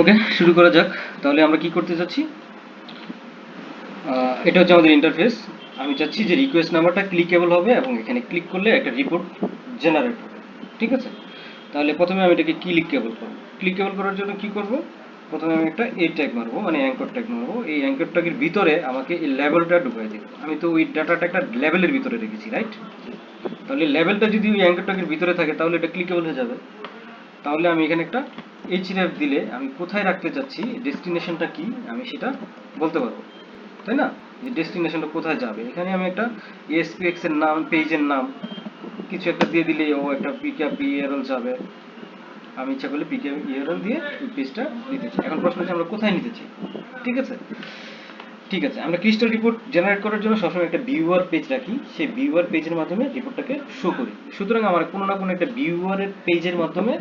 ওকে, শুরু করা যাক। তাহলে আমরা কি করতে যাচ্ছি, এটা হচ্ছে আমাদের ইন্টারফেস। আমি চাচ্ছি যে রিকোয়েস্ট নাম্বারটা ক্লিকেবল হবে এবং এখানে ক্লিক করলে একটা রিপোর্ট জেনারেট হবে। ঠিক আছে, তাহলে প্রথমে আমি এটাকে ক্লিকেবল করবো। ক্লিকেবল করার জন্য কি করব, প্রথমে আমি একটা এ ট্যাগ মারবো, মানে অ্যাঙ্কর ট্যাগ মারবো। এই অ্যাঙ্কর ট্যাগের ভিতরে আমাকে এই লেভেলটা ঢুকাই দেবো। আমি তো ওই ডাটাটা একটা লেভেলের ভিতরে রেখেছি, রাইট? তাহলে লেভেলটা যদি ওই অ্যাঙ্কর ট্যাগের ভিতরে থাকে তাহলে এটা ক্লিকেবল হয়ে যাবে। তাহলে আমি এখানে একটা এইচরেফ দিলে আমি কোথায় রাখতে চাচ্ছি, ডেস্টিনেশনটা কি, আমি সেটা বলতে পারবো, তাই না? যে ডেস্টিনেশনটা কোথায় যাবে, এখানে আমি একটা এসপিএক্স এর নাম, পেজের নাম কিছু একটা দিয়ে দিলেই ও একটা পিকআপ ইউআরএল যাবে। আমি ইচ্ছা করলে পিকআপ ইউআরএল দিয়ে ওই পেজটা নিতে চাই। এখন প্রশ্ন হচ্ছে আমরা কোথায় নিতে চাই। ঠিক আছে, ঠিক আছে, আমরা ক্রিস্টাল রিপোর্ট জেনারেট করার জন্য সবসময় একটা ভিউয়ার পেজ রাখি, সেই ভিউয়ার পেজের মাধ্যমে রিপোর্টটাকে শো করি। সুতরাং আমার কোনো না কোনো একটা ভিউয়ারের পেজের মাধ্যমে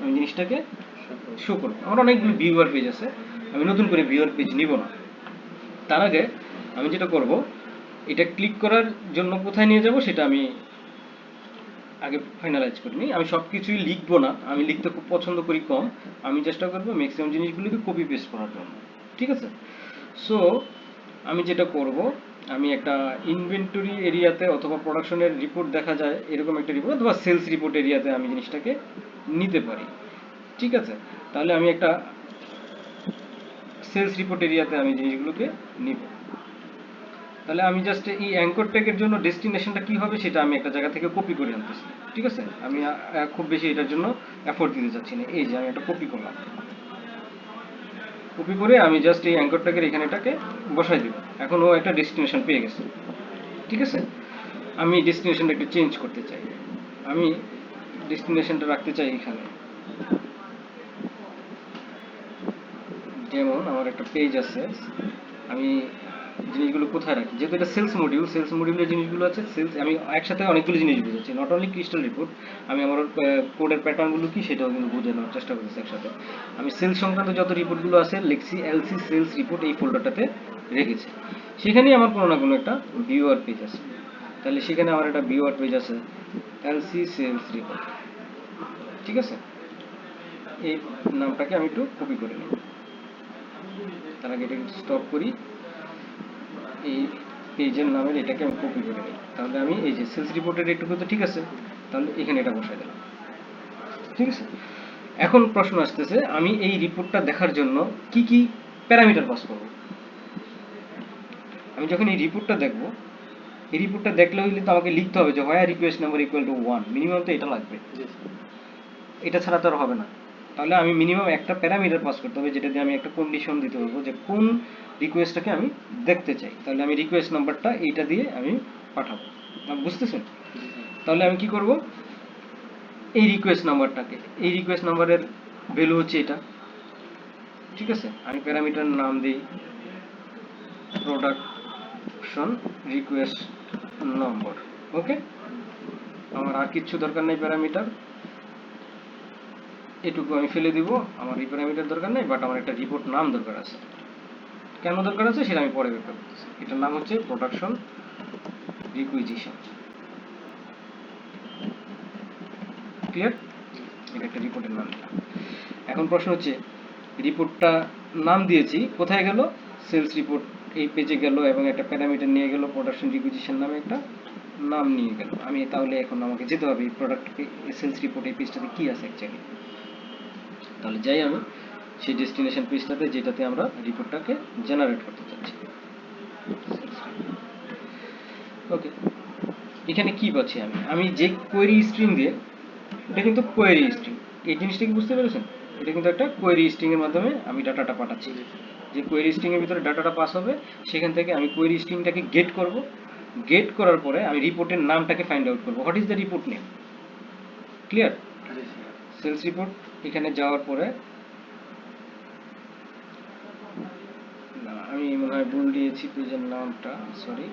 আমি জিনিসটাকে শো করবো। আমার অনেকগুলো ভিউয়ার পেজ আছে, আমি নতুন করে ভিউয়ার পেজ নিব না। তার আগে আমি যেটা করব, এটা ক্লিক করার জন্য কোথায় নিয়ে যাব সেটা আমি আগে ফাইনালাইজ করে নিই। আমি সব কিছুই লিখবো না, আমি লিখতে খুব পছন্দ করি কম। আমি চেষ্টা করবো ম্যাক্সিমাম জিনিসগুলোকে কপি পেস্ট করার জন্য। ঠিক আছে, সো আমি যেটা করব, আমি একটা ইনভেন্টরি এরিয়াতে অথবা প্রোডাকশনের রিপোর্ট দেখা যায় এরকম একটা রিপোর্ট, অথবা সেলস রিপোর্ট এরিয়াতে আমি জিনিসটাকে নিতে পারি। ঠিক আছে, তাহলে আমি একটা সেলস রিপোর্ট এরিয়াতে আমি জিনিসগুলোকে নিব। তাহলে আমি জাস্ট এই অ্যাঙ্কর ট্যাগের জন্য ডেস্টিনেশনটা কি হবে সেটা আমি একটা জায়গা থেকে কপি করে আনতেছি। ঠিক আছে, আমি খুব বেশি এটার জন্য এফোর্ট দিতে চাচ্ছি না। এই যে আমি একটা কপি করলাম, কপি করে আমি জাস্ট এই অ্যাঙ্কর ট্যাগের এখানে এটাকে বসাই দিব। এখন ও একটা ডেস্টিনেশন পেয়ে গেছে। ঠিক আছে, আমি ডেস্টিনেশনটা একটু চেঞ্জ করতে চাই। আমি ডেস্টিনেশনটা রাখতে চাই এখানে, যেমন আমার একটা পেজ আছে, আমি জিনিসগুলো কোথায় রাখি, যেহেতু এটা সেলস মডিউল, সেলস মডিউলের জিনিসগুলো আছে সেলস, আমি একসাথে অনেকগুলো জিনিস বুঝেছি, নট অনলি ক্রিস্টাল রিপোর্ট। আমি আমার কোডের প্যাটার্নগুলো কি সেটাও কিন্তু বোঝানোর চেষ্টা করেছি একসাথে। আমি সেলস সংক্রান্ত যত রিপোর্টগুলো আছে লিখছি এলসি সেলস রিপোর্ট, এই ফোল্ডারটাতে রেখেছি। সেখানেই আমার কোনো না কোনো একটা ভিউয়ার পেজ আছে। তাহলে সেখানে আমার একটা ভিউয়ার পেজ আছে এলসি সেলস রিপোর্ট। ঠিক আছে, এই নামটাকে আমি একটু কপি করে নিই। তার আগে এটাকে স্টপ করি, এই পেজের নামের এটাকে আমি কপি করে নিই। তাহলে আমি এই যে সেলস রিপোর্টের এটুকু তো ঠিক আছে, তাহলে এখানে এটা বসাই দিলাম। ঠিক আছে, এখন প্রশ্ন আসতেছে আমি এই রিপোর্টটা দেখার জন্য কি কি প্যারামিটার পাস করব। আমি যখন এই রিপোর্টটা দেখব, এই রিপোর্টটা দেখলে হইলে তো আমাকে লিখতে হবে যে where request number equal to 1, minimum তো এটা লাগবে, এটা ছাড়া তো আর হবে না। তাহলে আমি মিনিমাম একটা প্যারামিটার পাস করতে হবে, যেটা দিয়ে আমি একটা কন্ডিশন দিতে পারবো যে কোন রিকোয়েস্টটাকে আমি দেখতে চাই। তাহলে আমি রিকোয়েস্ট নাম্বারটা এইটা দিয়ে আমি পাঠাবো, বুঝতেছেন? তাহলে আমি কি করব, এই রিকোয়েস্ট নাম্বারটাকে, এই রিকোয়েস্ট নাম্বারের ভ্যালু হচ্ছে এটা। ঠিক আছে, আমি প্যারামিটার নাম দিই প্রোডাকশন রিকোয়েস্ট নম্বর। ওকে, আমার আর কিচ্ছু দরকার নেই প্যারামিটার, এটুকু আমি ফেলে দিব। আমার এই প্যারামিটার দরকার নেই, বাট আমার একটা রিপোর্ট নাম দরকার আছে। কেন দরকার আছে সেটা আমি পরে ব্যাখ্যা করতেছি। এটার নাম হচ্ছে প্রোডাকশন রিকুইজিশন। ক্লিয়ার, এটা একটা রিপোর্টের নাম দিলাম। এখন প্রশ্ন হচ্ছে রিপোর্টটা নাম দিয়েছি, কোথায় গেল, সেলস রিপোর্ট এই পেজে গেল এবং একটা প্যারামিটার নিয়ে গেল, প্রোডাকশন রিকুইজিশন নামে একটা নাম নিয়ে গেল। আমি তাহলে এখন আমাকে যেতে হবে এই প্রোডাক্ট সেলস রিপোর্ট এই পেজটাতে কি আছে অ্যাকচুয়ালি। তাহলে যাই আমি সেই ডেস্টিনেশন পেজটাতে যেটাতে আমরা রিপোর্টটাকে জেনারেট করতে চাচ্ছি। ওকে, এখানে কি পাচ্ছি আমি, আমি যে কোয়েরি স্ট্রিং দিয়ে, এটা কিন্তু কোয়েরি স্ট্রিং, এই জিনিসটা কি বুঝতে পেরেছেন? এটা কিন্তু একটা কোয়েরি স্ট্রিং এর মাধ্যমে আমি ডাটাটা পাঠাচ্ছি। যে কোয়েরি স্ট্রিং এর ভিতরে ডাটাটা পাস হবে, সেখান থেকে আমি কোয়েরি স্ট্রিংটাকে গেট করব। গেট করার পরে আমি রিপোর্টের নামটাকে ফাইন্ড আউট করব, what is the report name. Clear, sales report এখানে যাওয়ার পরে, না আমি মনে হয় ভুল দিয়েছি পেজের নামটা, সরি,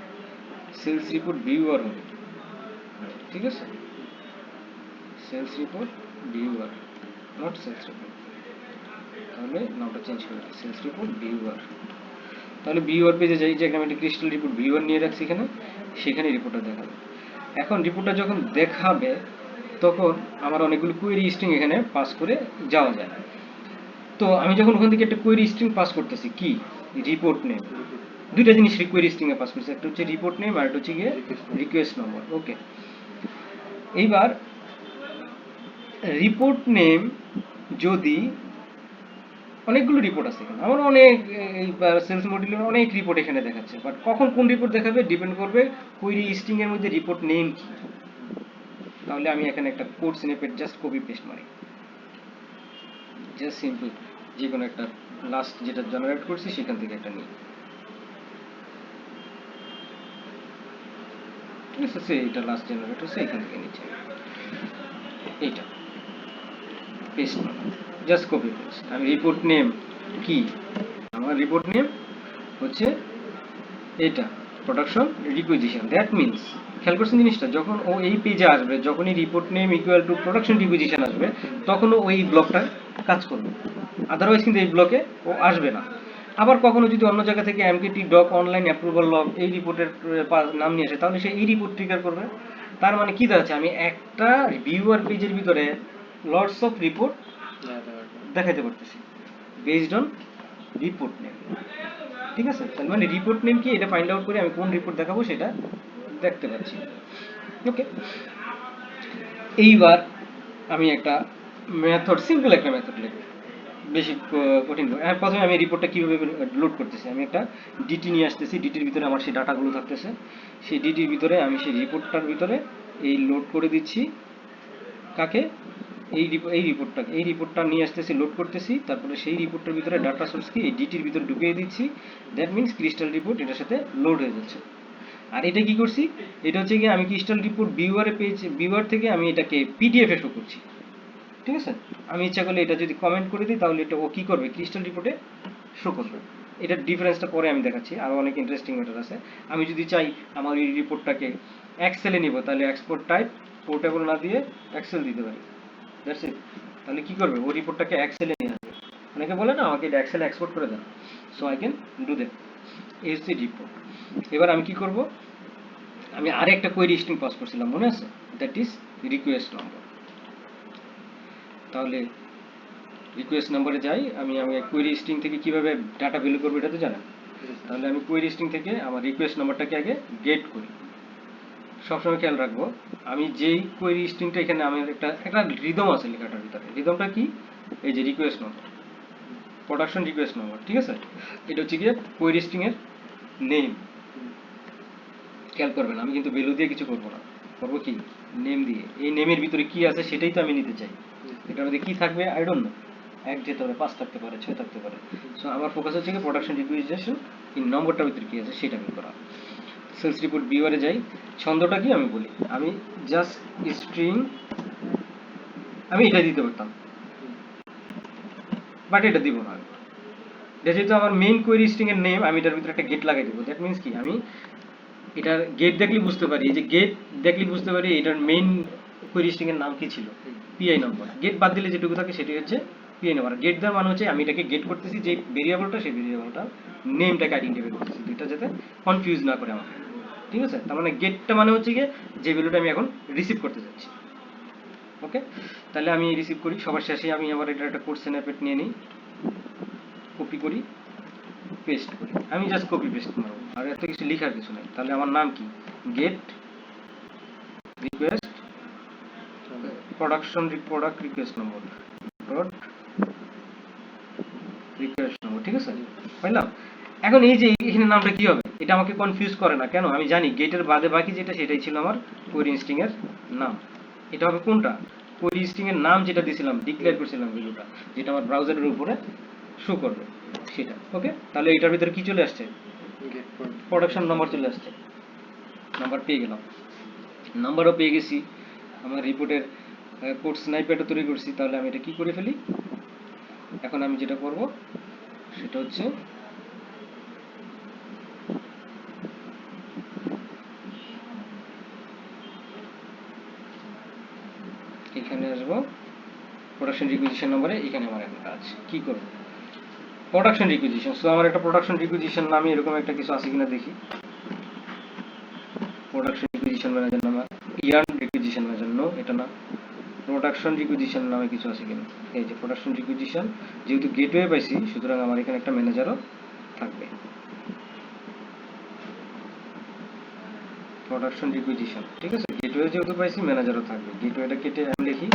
সেলস রিপোর্ট ভিউয়ার হবে। ঠিক আছে, sales report viewer, not sales report. তাহলে নামটা চেঞ্জ করে দিই, সেলস রিপোর্ট ভিউয়ার। তাহলে ভিউয়ার পেজে যাই, যে আমি একটা ক্রিস্টাল রিপোর্ট ভিউয়ার নিয়ে রাখছি এখানে, সেখানে রিপোর্টটা দেখাবে। এখন রিপোর্টটা যখন দেখাবে তখন আমার অনেকগুলো কোয়েরি স্ট্রিং এখানে পাস করে যাওয়া যায়। তো আমি যখন ওখান থেকে একটা কোয়েরি স্ট্রিং পাস করতেছি, কি রিপোর্ট নেম, দুইটা জিনিস কোয়েরি স্ট্রিং এ পাস করছি, একটা হচ্ছে রিপোর্ট নেম আর একটা হচ্ছে গিয়ে রিকোয়েস্ট নম্বর। ওকে, এইবার রিপোর্ট নেম যদি অনেকগুলো রিপোর্ট আছে এখানে, আমার অনেক এই সেলস মডিউলের অনেক রিপোর্ট এখানে দেখাচ্ছে, বাট কখন কোন রিপোর্ট দেখাবে ডিপেন্ড করবে কোয়েরি স্ট্রিং এর মধ্যে রিপোর্ট নেম কি। তাহলে আমি এখানে একটা code snippet just copy paste মারি, জাস্ট সিম্পল যে কোনো একটা লাস্ট যেটা জেনারেট করছি সেখান থেকে একটা নিই, ঠিক আছে, সে এটা লাস্ট জেনারেট হচ্ছে এখান থেকে নিচে এইটা পেস্ট মারা, জাস্ট কপি পেস্ট। আমি রিপোর্ট নেম কি, আমার রিপোর্ট নেম হচ্ছে এটা প্রোডাকশন রিকুইজিশন। দ্যাট মিনস খেয়াল করছেন জিনিসটা, যখন ও এই পেজে আসবে, যখনই report name equal to production requisition আসবে, তখনও ওই ব্লকটা কাজ করবে, আদারওয়াইজ কিন্তু এই ব্লকে ও আসবে না। আবার কখনো যদি অন্য জায়গা থেকে MKT doc online approval log এই রিপোর্টের নাম নিয়ে আসে, তাহলে সে এই রিপোর্ট ট্রিগার করবে। তার মানে কি দাঁড়াচ্ছে, আমি একটা ভিউয়ার পেজের ভিতরে লটস অফ রিপোর্ট দেখাতে পারতেছি বেসড অন রিপোর্ট নেম, ঠিক আছে। তার মানে রিপোর্ট নেম কি এটা ফাইন্ড আউট করে আমি কোন রিপোর্ট দেখাবো সেটা দেখতে পাচ্ছি। ওকে, এইবার আমি একটা মেথড, সিম্পল একটা মেথড লিখব, বেশি কঠিন নয়। প্রথমে আমি রিপোর্টটা কীভাবে লোড করতেছি, আমি একটা ডিটি নিয়ে আসতেছি, ডিটির ভিতরে আমার সেই ডাটাগুলো থাকতেছে, সেই ডিটির ভিতরে আমি সেই রিপোর্টটার ভিতরে এই লোড করে দিচ্ছি, কাকে, এই রিপোর্টটা নিয়ে আসতেছি, লোড করতেছি, তারপরে সেই রিপোর্টের ভিতরে ডাটা সোর্সকে এই ডিটির ভিতরে ঢুকিয়ে দিচ্ছি। দ্যাট মিনস ক্রিস্টাল রিপোর্ট এটার সাথে লোড হয়ে যাচ্ছে। আর এটা কি করছি, এটা হচ্ছে কি আমি ক্রিস্টাল রিপোর্ট ভিউয়ার থেকে আমি এটাকে পিডিএফ এ শো করছি, ঠিক আছে। আমি ইচ্ছা করলে এটা যদি কমেন্ট করে দিই তাহলে এটা ও কি করবে, ক্রিস্টাল রিপোর্টে শো করবে। এটার ডিফারেন্সটা পরে আমি দেখাচ্ছি, আরও অনেক ইন্টারেস্টিং ম্যাটার আছে। আমি যদি চাই আমার এই রিপোর্টটাকে এক্সেলে নিব, তাহলে এক্সপোর্ট টাইপ পোর্টেবল না দিয়ে এক্সেল দিতে পারি, দ্যাটস ইট। তাহলে কি করবে, ও রিপোর্টটাকে এক্সেলে নিয়ে আসবে। অনেকে বলে না আমাকে এটা এক্সেলে এক্সপোর্ট করে দেন, so I can do that. এই হচ্ছে রিপোর্ট। এবার আমি কি করব, আমি আরেকটা কোয়েরি স্ট্রিং পাস করছিলাম মনে আছে, দ্যাট ইজ রিকোয়েস্ট নম্বর। তাহলে রিকোয়েস্ট নম্বরে যাই, আমি কোয়েরি স্ট্রিং থেকে কিভাবে ডাটা ভ্যালু করবো এটা তো জানেন। তাহলে আমি কোয়েরি স্ট্রিং থেকে আমার রিকোয়েস্ট নম্বরটাকে আগে গেট করি। সবসময় খেয়াল রাখবো, আমি যেই কোয়েরি স্ট্রিংটা এখানে আমি একটা রিদম আছে লেখাটার ভিতরে, রিদমটা কি, এই যে রিকোয়েস্ট নম্বর, প্রোডাকশন রিকোয়েস্ট নম্বর, ঠিক আছে। এটা হচ্ছে গিয়ে কোয়েরি স্ট্রিং এর নেম। খেয়াল করবেন আমি কিন্তু ভ্যালু দিয়ে কিছু করবো না, করবো কি নেম দিয়ে। এই নেমের ভিতরে কি আছে সেটাই তো আমি নিতে চাই, এটার মধ্যে কি থাকবে আই ডোন্ট নো, 1 যেতে পারে, 5 থাকতে পারে, 6 থাকতে পারে। সো আমার ফোকাস হচ্ছে কি প্রোডাকশন রিকুইজিশন, এই নম্বরটার ভিতরে কি আছে সেটা বের করা। সেলস রিপোর্ট ভিউয়ারে যাই, ছন্দটা কি আমি বলি, আমি জাস্ট স্ট্রিং, আমি এটা দিতে পারতাম বাট এটা দিব না। যেহেতু আমার মেইন কোয়েরি স্ট্রিং এর নেম, আমি এটার ভিতরে একটা গেট লাগাই দেবো। দ্যাট মিনস কি, আমি এটার গেট দেখলে বুঝতে পারি, এই যে গেট দেখলে বুঝতে পারি এটার মেইন কোয়েরি স্ট্রিং এর নাম কি ছিল, পিআই নম্বর। গেট বাদ দিলে যেটুকু থাকে সেটি হচ্ছে পিআই নম্বর। গেট দেওয়ার মানে হচ্ছে আমি এটাকে গেট করতেছি, যে ভেরিয়েবলটা সেই ভেরিয়েবলটা নেমটাকে আইডেন্টিফাই করতেছি, দুইটা যাতে কনফিউজ না করে আমাকে, ঠিক আছে। তার মানে গেটটা মানে হচ্ছে গিয়ে যে ভ্যালুটা আমি এখন রিসিভ করতে যাচ্ছি। ওকে, তাহলে আমি রিসিভ করি, সবার শেষে আমি আবার এটা একটা কোড স্ন্যাপেট নিয়ে নিই, কপি করি, পেস্ট করি, আমি জাস্ট কপি পেস্ট মারবো, আর এত কিছু লেখার কিছু নাই। তাহলে আমার নাম কি, গেট রিকোয়েস্ট প্রোডাক্ট রিকোয়েস্ট নম্বর, ডট রিকোয়েস্ট নম্বর, ঠিক আছে, পাইলাম। এখন এই যে এখানে নামটা কি হবে, এটা আমাকে কনফিউজ করে না, কেন, আমি জানি গেটের বাদে বাকি যেটা সেটাই ছিল আমার কোয়েরি স্ট্রিং এর নাম। এটা হবে কোনটা, কোয়েরি স্ট্রিং এর নাম যেটা দিয়েছিলাম, ডিক্লেয়ার করেছিলাম ভ্যালুটা, যেটা আমার ব্রাউজারের উপরে শো করবে সেটা। ওকে, তাহলে এটার ভিতরে কি চলে আসছে, প্রোডাকশন নম্বর চলে আসছে, নাম্বার পেয়ে গেলাম, নাম্বারও পেয়ে গেছি। আমার রিপোর্টের কোড স্নাইপেটও তৈরি করছি। তাহলে আমি এটা কি করে ফেলি, এখন আমি যেটা করব সেটা হচ্ছে এখানে আসবো, প্রোডাকশন রিকুইজিশন নম্বরে, এখানে আমার এখন কাজ কি করব, প্রোডাকশন রিকুইজিশন। সো আমার একটা প্রোডাকশন রিকুইজিশন নামে এরকম একটা কিছু আছে কিনা দেখি, প্রোডাকশন রিকুইজিশন ম্যানেজার নাম, ইয়ার্ন রিকুইজিশন ম্যানেজার, নো এটা না, প্রোডাকশন রিকুইজিশন নামে কিছু আছে কিনা। এই যে প্রোডাকশন রিকুইজিশন, যেহেতু গেটওয়ে পাইছি সুতরাং আমার এখানে একটা ম্যানেজারও থাকবে। প্রোডাকশন রিকুইজিশন, ঠিক আছে, গেটওয়ে যেহেতু পাইছি ম্যানেজারও থাকবে। গেটওয়েটা কেটে আমি লিখি,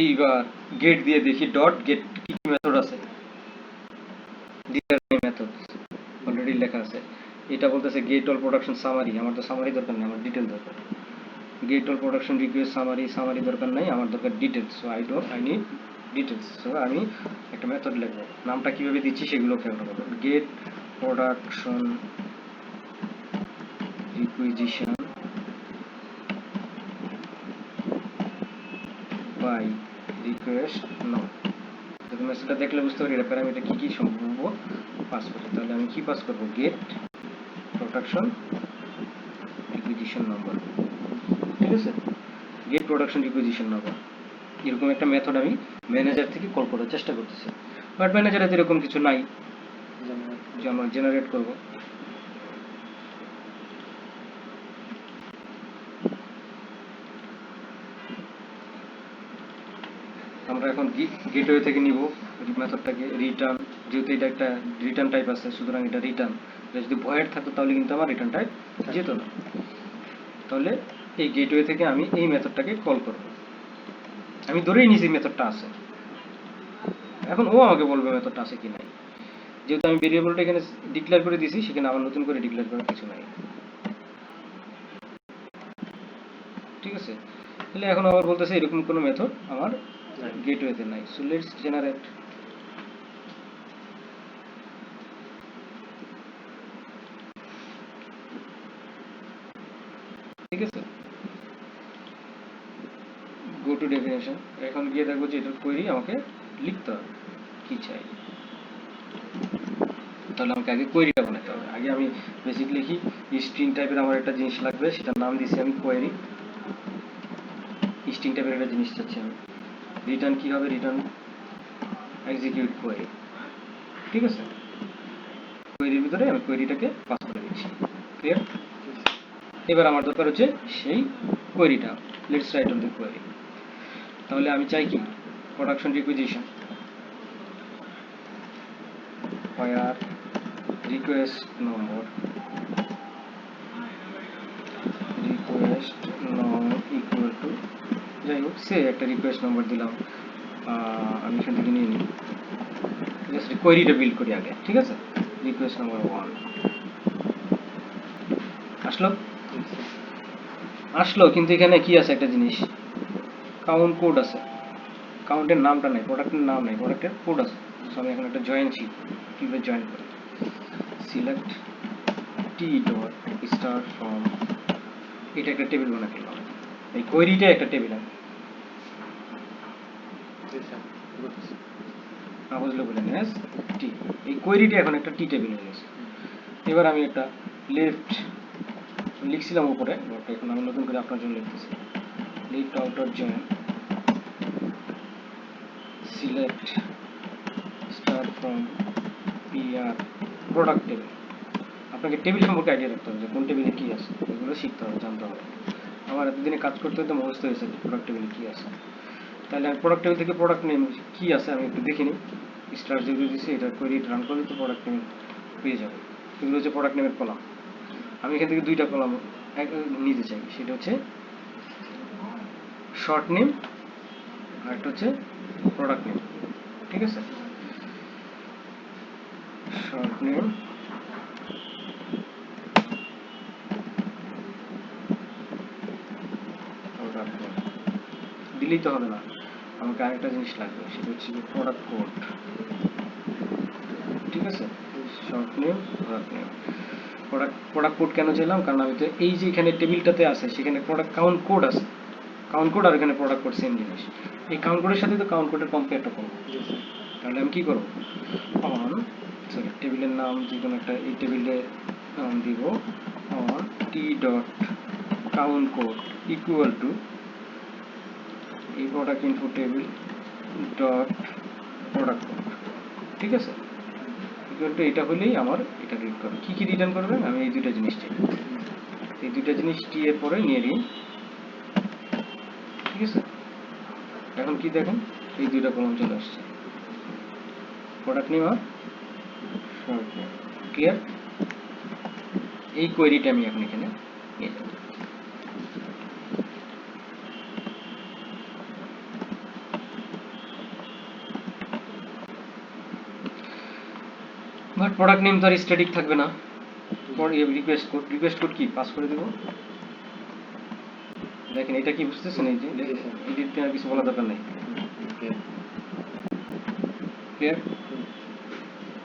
এইবার গেট দিয়ে দেখি ডট গেট কি মেথড আছে। মেথড অলরেডি লেখা আছে। এটা বলতেছে গেট অল প্রোডাকশন সামারি, আমার তো সামারি দরকার নেই, আমার ডিটেল দরকার। Gate all production request summary, summary দরকার নাই, আমার দরকার details. So I need details. So আমি একটা মেথড লিখবো, নামটা কিভাবে দিচ্ছি সেগুলো খেয়াল রাখবো। Get production requisition by request now. যদি মেসেজটা দেখলে বুঝতে পারি এটা প্যারামিটার কি কি সম্ভব পাস করে। তাহলে আমি কি পাস করব, গেট প্রোডাকশন রিকুইজিশন নাম্বার, ঠিক আছে, গেট প্রোডাকশন রিকুইজিশন নাম্বার। এরকম একটা মেথড আমি ম্যানেজার থেকে কল করার চেষ্টা করতেছি, বাট ম্যানেজারে এরকম কিছু নাই যে আমরা জেনারেট করব। আমরা এখন গেটওয়ে থেকে নিব মেথডটাকে রিটার্ন, যেহেতু এটা একটা রিটার্ন টাইপ আছে সুতরাং এটা রিটার্ন। যদি ভয়েড থাকতো তাহলে কিন্তু আমার রিটার্ন টাইপ যেত না। তাহলে এই গেটওয়ে থেকে আমি এই মেথডটাকে কল করব। আমি ধরেই নিছি মেথডটা আছে, এখন ও আমাকে বলবে মেথডটা আছে কি নাই। যেহেতু আমি ভেরিয়েবলটা এখানে ডিক্লেয়ার করে দিয়েছি সেখানে আবার নতুন করে ডিক্লেয়ার করার কিছু নাই, ঠিক আছে। তাহলে এখন আবার বলতেছে এরকম কোনো মেথড আমার গেটওয়েতে নাই। So let's generate. ঠিক আছে, গো টু ডেফিনেশন। এখন গিয়ে দেখবো যে এটার কোয়েরি আমাকে লিখতে হবে কি চাই। তাহলে আমাকে আগে কোয়েরিটা বানাতে হবে। আগে আমি বেসিক লিখি, স্ট্রিং টাইপের আমার একটা জিনিস লাগবে, সেটার নাম দিছি আমি কোয়েরি। স্ট্রিং টাইপের একটা জিনিস চাচ্ছি আমি। রিটার্ন কি হবে, রিটার্ন এক্সিকিউট কোয়েরি, ঠিক আছে। কোয়েরির ভিতরে আমি কোয়েরিটাকে পাস করে দিচ্ছি। ক্লিয়ার? এবার আমার দরকার হচ্ছে সেই কোয়েরিটা। Let's write on the query. তাহলে আমি চাই কি, production requisition where request number equal to, যাই হোক সে একটা রিকোয়েস্ট নাম্বার দিলাম। আমি এখান থেকে নিয়ে নিই, জাস্ট কোয়েরিটা বিল্ড করি আগে, ঠিক আছে। রিকোয়েস্ট নাম্বার 1 আসলো আসলো কিন্তু এখানে কি আছে একটা জিনিস, কাউন্ট কোড আছে। কাউন্টের নামটা নাই, প্রোডাক্টের নাম নাই, প্রোডাক্টের কোড আছে। আমি এখন একটা জয়েন শিট কীভাবে জয়েন করি, select T dot star from, এটা একটা টেবিল বানা ফেললাম। এই কোয়েরিটা একটা টেবিল আছে, না বুঝলে বলেন এস টি। এই কোয়েরিটা এখন একটা টি টেবিল হয়ে গেছে। এবার আমি একটা লেফট লিখছিলাম উপরে, এখন আমি নতুন করে আপনার জন্য লিখতেছি। Left outer join select star from PR product table. আপনাকে টেবিল সম্পর্কে আইডিয়া রাখতে হবে যে কোন টেবিলে কী আছে, এগুলো শিখতে হবে, জানতে হবে। আমার এতদিনে কাজ করতে হতে মুখস্থ হয়েছে প্রোডাক্ট টেবিলে কী আছে। তাহলে আমি প্রোডাক্ট টেবিল থেকে প্রোডাক্ট নেম কী আছে আমি একটু দেখে নিই। স্টার যেগুলো দিচ্ছি এটা কোয়েরি রান করলে তো প্রোডাক্ট নেম পেয়ে যাবে। এগুলো হচ্ছে প্রোডাক্ট নেমের কলাম। আমি এখান থেকে দুইটা কলাম নিতে চাই, সেটা হচ্ছে শর্ট নেম আর একটা হচ্ছে প্রোডাক্ট নেম, ঠিক আছে। শর্ট নেম প্রোডাক্ট নেম দিলেই তো হবে না, আমাকে আরেকটা জিনিস লাগবে, সেটা হচ্ছে প্রোডাক্ট কোড, ঠিক আছে। Short name product name, product code কেন চাইলাম, কারণ আমি তো এই যে এখানে টেবিলটাতে আছে সেখানে প্রোডাক্ট কাউন্ট কোড আছে, কাউন্ট কোড আর এখানে প্রোডাক্ট কোড সেম জিনিস। এই কাউন্ট কোডের সাথে তো কাউন্ট কোডের কম্পেয়ারটা করবো। তাহলে আমি কি করবো, অন সরি টেবিলের নাম যে কোনো একটা, এই টেবিলে নাম দিব on T dot count code equal to এই product info table dot product code, ঠিক আছে। ইকুয়াল টু এটা হলেই আমার এটা রিড করবে। কী কী রিটার্ন করবে, আমি এই দুইটা জিনিস চাই। এই দুইটা জিনিস টি এর পরে নিয়ে নিই, ঠিক আছে। এখন কি দেখেন, এই দুইটা কলম চলে আসছে, প্রোডাক্ট নেম আর শর্ট নেম, ক্লিয়ার। এই কোয়েরিটা আমি এখন এখানে নিয়ে যাব। বাট প্রোডাক্ট নেম তো আর স্ট্যাটিক থাকবে না, রিকোয়েস্ট কোড কি পাস করে দেব। দেখেন এটা কি বুঝতেছেন, এই যে এডিটে আর কিছু বলা দরকার নেই, ক্লিয়ার।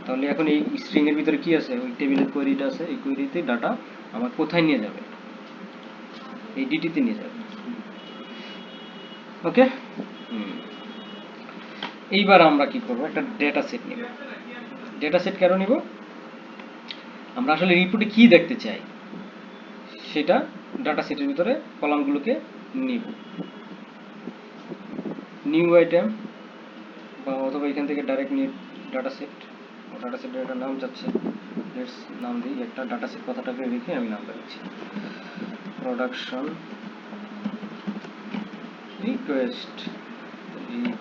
তাহলে এখন এই স্ট্রিং এর ভিতরে কি আছে, ওই টেবিলের কোয়েরিটা আছে, এই কোয়েরিতে ডাটা আমার কোথায় নিয়ে যাবে, এই ডিটিতে নিয়ে যাবে, ওকে। এইবার আমরা কি করব, একটা ডেটা সেট নিব। ডেটা সেট কেন নিব, আমরা আসলে রিপোর্টে কি দেখতে চাই সেটা ডাটা সেটের ভিতরে কলামগুলোকে নিব। নিউ আইটেম বা অথবা এখান থেকে ডাইরেক্ট নিউ ডাটা সেটের একটা নাম যাচ্ছে, লেটস নাম দিই একটা ডাটা সেট, কথাটাকে রেখে আমি নামটা দিচ্ছি production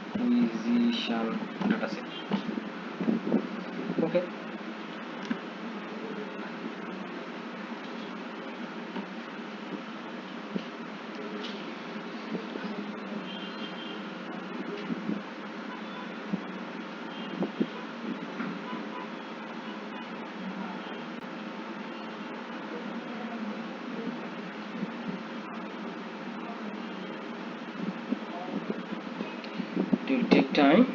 requisition data set, okay. It will take time.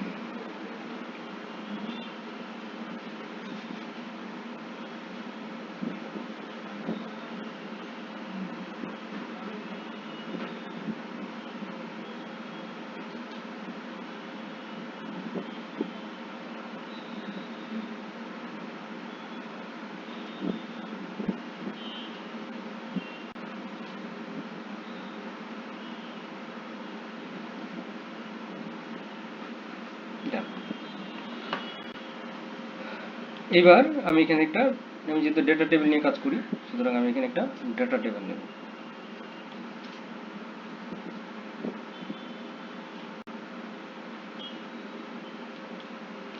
এবার আমি এখানে একটা, আমি যেহেতু ডেটা টেবিল নিয়ে কাজ করি, সুতরাং আমি এখানে একটা ডেটা টেবিল নেব।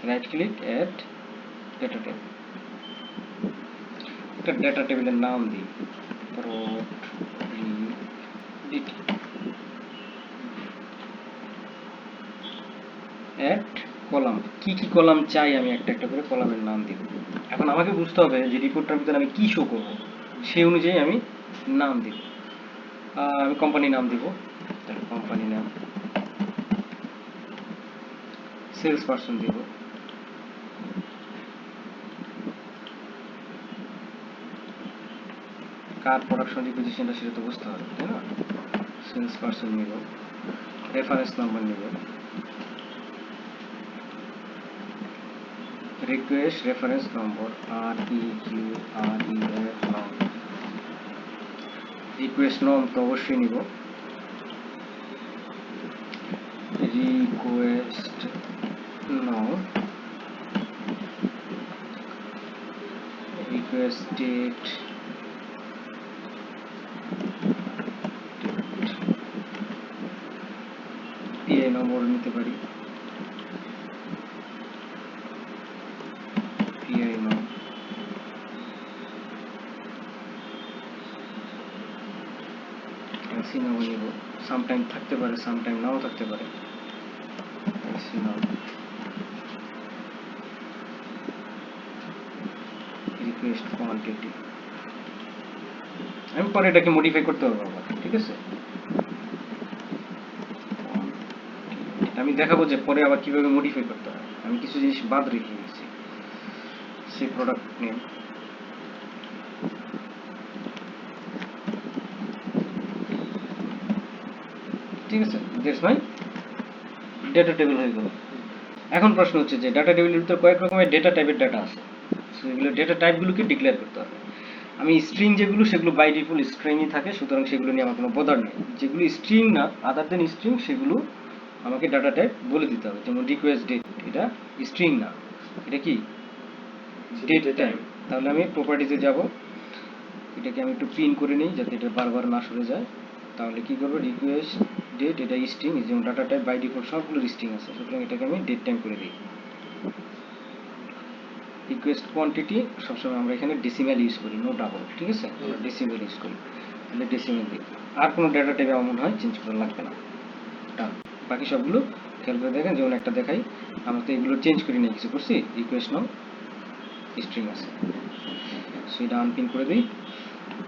Right click, add data table, একটা ডেটা টেবিলের নাম দিই অ্যাড কলাম, কি কি কলাম চাই আমি একটা একটা করে কলামের নাম দিব। এখন আমাকে বুঝতে হবে যে রিপোর্টটার ভিতরে আমি কি শো করব, সেই অনুযায়ী আমি নাম দিব। আমি কোম্পানি নাম দিব, তাহলে কোম্পানি নাম, সেলস পারসন দিব, কার প্রোডাকশন রিকুইজিশনটা সেটা তো বুঝতে হবে, তাই না। সেলস পারসন নিব, রেফারেন্স নাম্বার নিব, রিকোয়েস্ট রেফারেন্স নম্বর REQREF নম, রিকোয়েস্ট নম তো অবশ্যই নিব, রিকোয়েস্ট নম, রিকোয়েস্ট ডেট, PI নম্বর নিতে পারি, PI নম, সি নাম নিব, সামটাইম থাকতে পারে সামটাইম নাও থাকতে পারে, সি নাম, রিকোয়েস্ট কোয়ান্টিটি, আমি পরে এটাকে মডিফাই করতে পারবো আবার, ঠিক আছে। আমি দেখাবো যে পরে আবার কিভাবে মডিফাই করতে হয়, আমি কিছু জিনিস বাদ রেখে গেছি। সেই প্রোডাক্ট নেম, ঠিক আছে, দ্যাটস মাই ডেটা টেবিল হয়ে গেল। এখন প্রশ্ন হচ্ছে যে ডাটা টেবিলের ভিতরে কয়েক রকমের ডেটা টাইপের ডাটা আছে, সো এগুলো ডেটা টাইপগুলোকে ডিক্লেয়ার করতে হবে। আমি স্ট্রিং যেগুলো সেগুলো বাই ডিফল্ট স্ট্রিংই থাকে, সুতরাং সেগুলো নিয়ে আমার কোনো বদার নেই। যেগুলো স্ট্রিং না, আদার দেন স্ট্রিং, সেগুলো আমাকে ডাটা টাইপ বলে দিতে হবে। যেমন রিকোয়েস্ট ডেট, এটা স্ট্রিং না, এটা কি ডেট টাইপ। তাহলে আমি প্রপার্টিতে যাব, এটাকে আমি একটু পিন করে নিই যাতে এটা বারবার না সরে যায়। তাহলে কি করবো, রিকোয়েস্ট ডেট, এটা স্ট্রিং, যেমন ডাটা টাইপ বাই ডিফল্ট সবগুলো স্ট্রিং আছে, সুতরাং এটাকে আমি ডেট টাইম করে দিই। রিকোয়েস্ট কোয়ান্টিটি সবসময় আমরা এখানে ডেসিমেল ইউজ করি, নো ডাবল, ঠিক আছে, আমরা ডেসিমেল ইউজ করি, তাহলে ডেসিমেল দিই। আর কোনো ডাটা টাইপে আমার মনে হয় চেঞ্জ করা লাগবে না। ডান। বাকি সবগুলো খেয়াল করে দেখেন, যেমন একটা দেখাই, আমরা তো এগুলো চেঞ্জ করি না, কিছু করছি, রিকোয়েস্ট নাও স্ট্রিং আছে, সো এটা আনপিন করে দিই।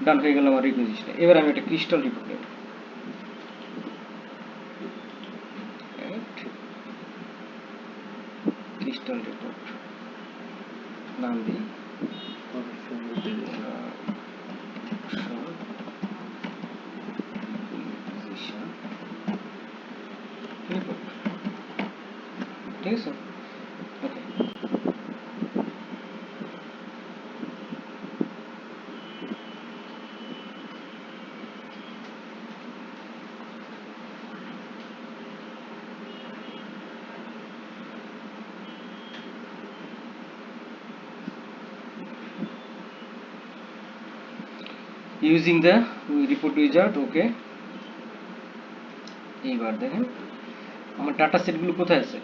ডান হয়ে গেল আমার রিকোয়েস্টটা। এবার আমি একটা ক্রিস্টাল রিপোর্ট নেব, ক্রিস্টাল রিপোর্ট নাম দিই রিপোর্ট, ঠিক আছে, ওকে। ইউজিং দ্য রিপোর্ট উইজার্ড, ওকে। এইবার দেখেন আমার ডাটা সেটগুলো কোথায় আছে।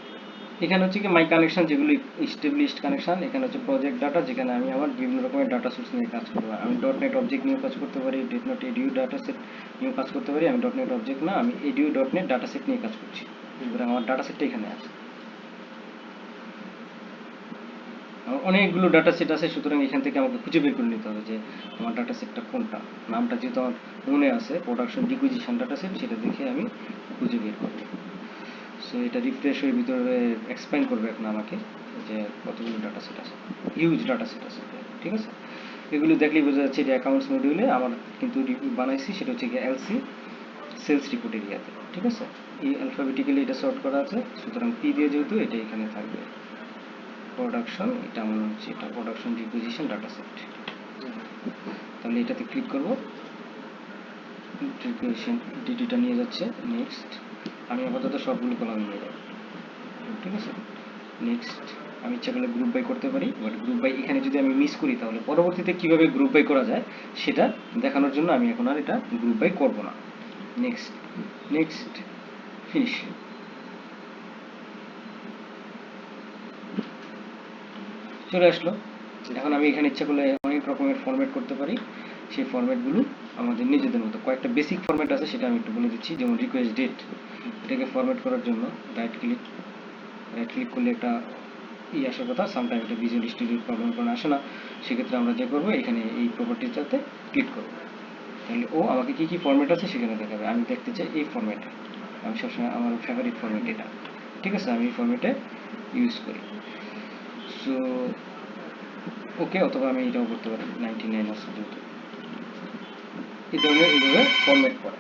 এখানে হচ্ছে কি মাই কানেকশন, যেগুলো এস্টাবলিশড কানেকশন। এখানে হচ্ছে প্রজেক্ট ডাটা, যেখানে আমি আমার বিভিন্ন রকমের ডাটা সোর্স নিয়ে কাজ করতে পারি। আমি ডট নেট অবজেক্ট নিয়েও কাজ করতে পারি, dot net edu data set নিয়েও কাজ করতে পারি। আমি ডট নেট অবজেক্ট না, আমি edu dot net data set নিয়ে কাজ করছি। সুতরাং আমার ডাটা সেটটা এখানে আছে, আমার অনেকগুলো ডাটা সেট আছে, সুতরাং এখান থেকে আমাকে খুঁজে বের করে নিতে হবে যে আমার ডাটা সেটটা কোনটা। নামটা যেহেতু আমার মনে আছে, প্রোডাকশন ডিকুইজিশন ডাটা সেট, সেটা দেখে আমি খুঁজে বের করবো। সো এটা রিফ্রেশ হয়ে ভিতরে এক্সপ্যান্ড করবে এখন আমাকে যে কতগুলো ডাটা সেট আছে, হিউজ ডাটা সেট আছে, ঠিক আছে। এগুলো দেখলেই বোঝা যাচ্ছে যে অ্যাকাউন্টস মডিউলে আমার কিন্তু বানাইছি, সেটা হচ্ছে গিয়ে এলসি সেলস রিপোর্ট এরিয়াতে, ঠিক আছে। এই অ্যালফাবেটিক্যালি এটা সর্ট করা আছে, সুতরাং পি দিয়ে যেহেতু এটা এখানে থাকবে। প্রোডাকশন, এটা মনে হচ্ছে এটা প্রোডাকশন রিকুইজিশন ডাটা সেট, তাহলে এটাতে ক্লিক করবো, রিকুইজিশন ডিটিটা নিয়ে যাচ্ছে, নেক্সট। আমি আপাতত সবগুলো কলাম নিয়ে যাবো, ঠিক আছে, নেক্সট। আমি ইচ্ছা করলে গ্রুপ বাই করতে পারি, বাট গ্রুপ বাই এখানে যদি আমি মিস করি তাহলে পরবর্তীতে কীভাবে গ্রুপ বাই করা যায় সেটা দেখানোর জন্য আমি এখন আর এটা গ্রুপ বাই করবো না। Next, next, finish. চলে আসলো। এখন আমি এখানে ইচ্ছা করলে অনেক রকমের ফরম্যাট করতে পারি, সেই ফরম্যাটগুলো আমাদের নিজেদের মতো। কয়েকটা বেসিক ফরম্যাট আছে, সেটা আমি একটু বলে দিচ্ছি। যেমন রিকোয়েস্ট ডেট, এটাকে ফরম্যাট করার জন্য রাইট ক্লিক করলে একটা আসার কথা, সামটাইম এটা ভিজুয়াল স্টুডিওর প্রবলেমের কারণে আসে না। সেক্ষেত্রে আমরা যে করবো, এখানে এই প্রপার্টিটাতে ক্লিক করবো, তাহলে ও আমাকে কী কী ফরম্যাট আছে সেখানে দেখাবে। আমি দেখতে চাই এই ফরম্যাটে, আমি সবসময় আমার ফেভারিট ফরম্যাট এটা, ঠিক আছে, আমি এই ফরম্যাটে ইউজ করি। সো ওকে, অথবা আমি এটাও করতে পারি, 99 আছে যেহেতু, এই ধরনের এইভাবে ফরম্যাট করা।